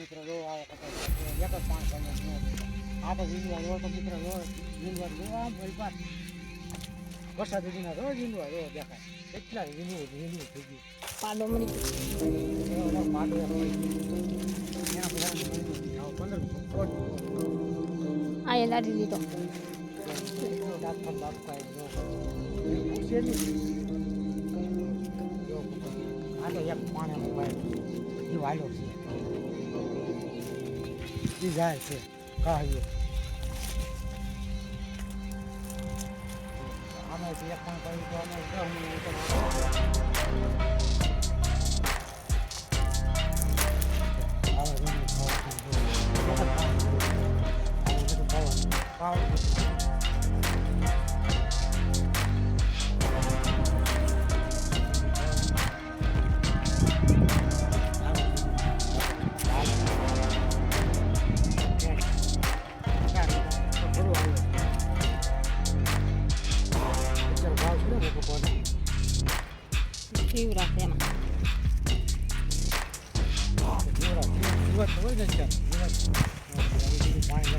મિત્રો જો આ એક જ પાણી આ તો જીંદવા જો તો મિત્રો જો જીંદવા જો આમ વલપાત વરસાદ સુધીના જો જીંદવા જો દેખાય એટલા જીંદવું થઈ ગયું પાડો મળી પાડો એના બધા 15 ફૂટ આ એ લાડી લીધો આ તો એક પાણી એ વાયલો છે એ જાય છે કહીએ અમે એક પણ કહ્યું તો અમે જીવ રાખે એમાં પાણી